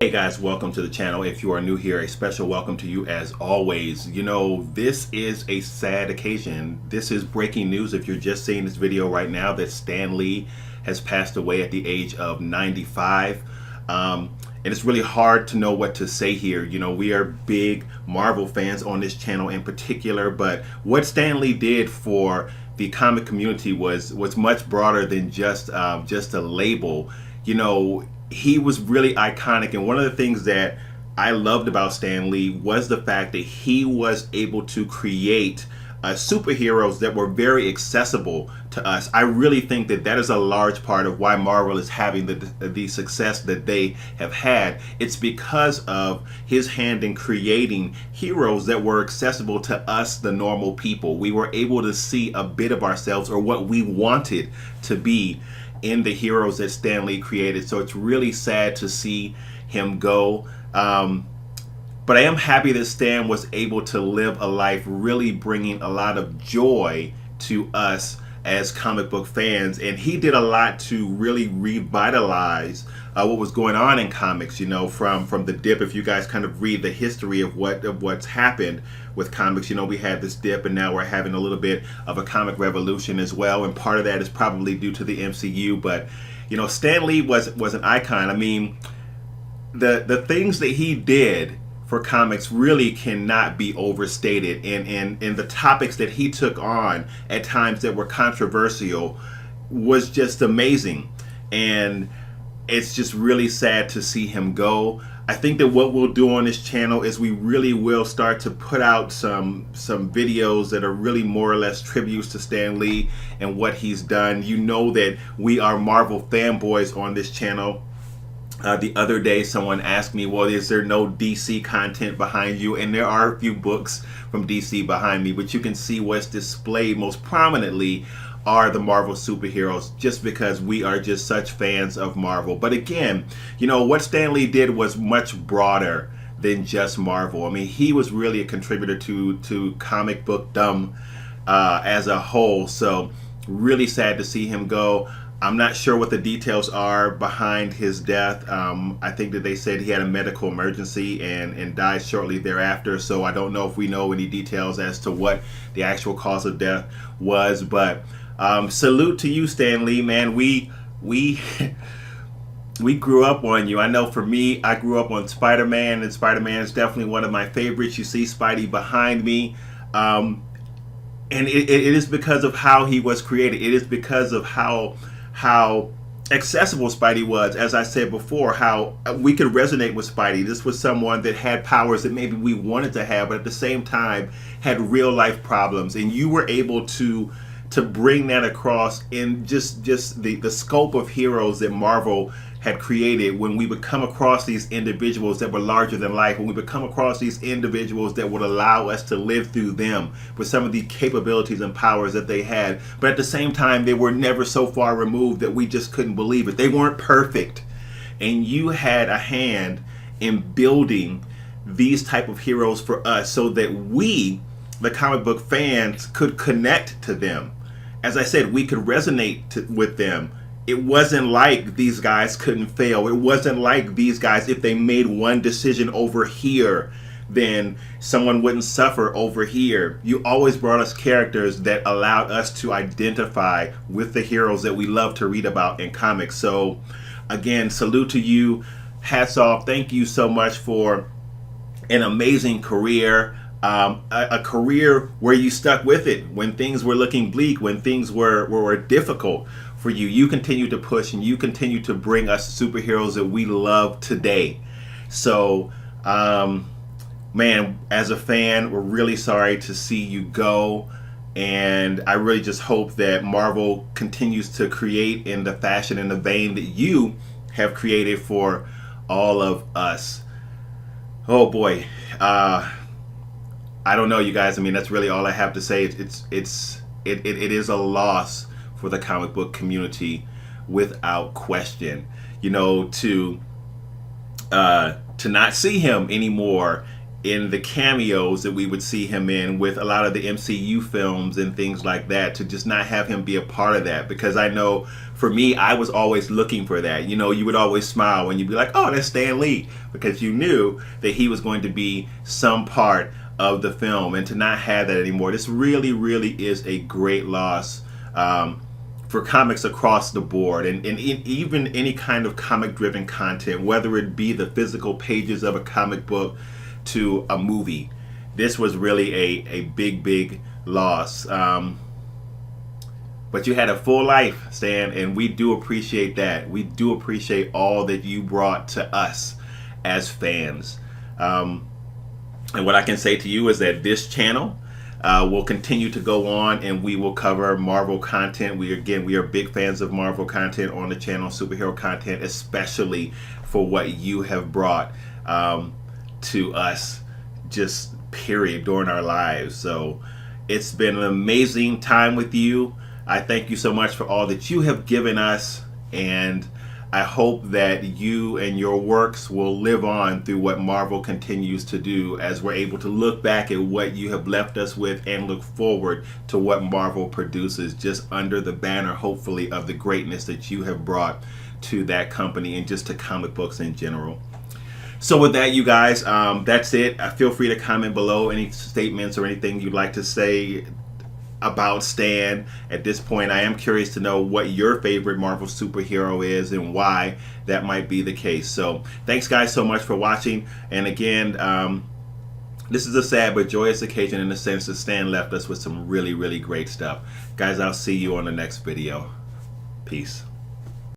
Hey guys, welcome to the channel. If you are new here, a special welcome to you as always. You know, this is a sad occasion. This is breaking news if you're just seeing this video right now that Stan Lee has passed away at the age of 95. And it's really hard to know what to say here. You know, we are big Marvel fans on this channel in particular, but what Stan Lee did for the comic community was much broader than just a label. You know, he was really iconic, and one of the things that I loved about Stan Lee was the fact that he was able to create superheroes that were very accessible to us. I really think that that is a large part of why Marvel is having the success that they have had. It's because of his hand in creating heroes that were accessible to us, the normal people. We were able to see a bit of ourselves or what we wanted to be in the heroes that Stan Lee created. So it's really sad to see him go. But I am happy that Stan was able to live a life really bringing a lot of joy to us as comic book fans. And he did a lot to really revitalize what was going on in comics, you know, from the dip. If you guys kind of read the history of what's happened with comics, you know, we had this dip and now we're having a little bit of a comic revolution as well. And part of that is probably due to the MCU. But, you know, Stan Lee was an icon. I mean, the things that he did for comics really cannot be overstated, and the topics that he took on at times that were controversial was just amazing. And it's just really sad to see him go. I think that what we'll do on this channel is we really will start to put out some videos that are really more or less tributes to Stan Lee and what he's done. You know that we are Marvel fanboys on this channel. The other day someone asked me, well, is there no DC content behind you? And there are a few books from DC behind me, but you can see what's displayed most prominently are the Marvel superheroes, just because we are just such fans of Marvel. But again, you know, what Stan Lee did was much broader than just Marvel. I mean, he was really a contributor to comic bookdom as a whole. So really sad to see him go. I'm not sure what the details are behind his death. I think that they said he had a medical emergency and died shortly thereafter. So I don't know if we know any details as to what the actual cause of death was. But salute to you, Stan Lee, man. We grew up on you. I know for me, I grew up on Spider-Man, and Spider-Man is definitely one of my favorites. You see Spidey behind me. And it is because of how he was created. It is because of how accessible Spidey was. As I said before, how we could resonate with Spidey. This was someone that had powers that maybe we wanted to have, but at the same time had real life problems, and you were able to bring that across in just the scope of heroes that Marvel had created. When we would come across these individuals that were larger than life, when we would come across these individuals that would allow us to live through them with some of the capabilities and powers that they had, but at the same time they were never so far removed that we just couldn't believe it. They weren't perfect, and you had a hand in building these type of heroes for us so that we, the comic book fans, could connect to them. As I said, we could resonate with them. It wasn't like these guys couldn't fail. It wasn't like these guys, if they made one decision over here, then someone wouldn't suffer over here. You always brought us characters that allowed us to identify with the heroes that we love to read about in comics. So again, salute to you. Hats off. Thank you so much for an amazing career. A career where you stuck with it when things were looking bleak, when things were difficult for you. You continue to push and you continue to bring us superheroes that we love today. So, man, as a fan, we're really sorry to see you go. And I really just hope that Marvel continues to create in the fashion and the vein that you have created for all of us. Oh boy. I don't know, you guys. I mean, that's really all I have to say. It is a loss for the comic book community, without question. You know, to not see him anymore in the cameos that we would see him in with a lot of the MCU films and things like that, to just not have him be a part of that. Because I know for me, I was always looking for that. You know, you would always smile when you'd be like, oh, that's Stan Lee, because you knew that he was going to be some part of the film. And to not have that anymore, this really, really is a great loss for comics across the board, and even any kind of comic driven content, whether it be the physical pages of a comic book to a movie. This was really a big loss. But you had a full life, Stan, and we do appreciate that. We do appreciate all that you brought to us as fans. And what I can say to you is that this channel will continue to go on, and we will cover Marvel content. We are big fans of Marvel content on the channel, superhero content, especially for what you have brought to us, just period, during our lives. So it's been an amazing time with you. I thank you so much for all that you have given us, and I hope that you and your works will live on through what Marvel continues to do, as we're able to look back at what you have left us with and look forward to what Marvel produces, just under the banner, hopefully, of the greatness that you have brought to that company and just to comic books in general. So with that, you guys, that's it. Feel free to comment below any statements or anything you'd like to say about Stan. At this point, I am curious to know what your favorite Marvel superhero is and why that might be the case. So thanks, guys, so much for watching. And again, this is a sad but joyous occasion in the sense that Stan left us with some really, really great stuff. Guys, I'll see you on the next video. Peace.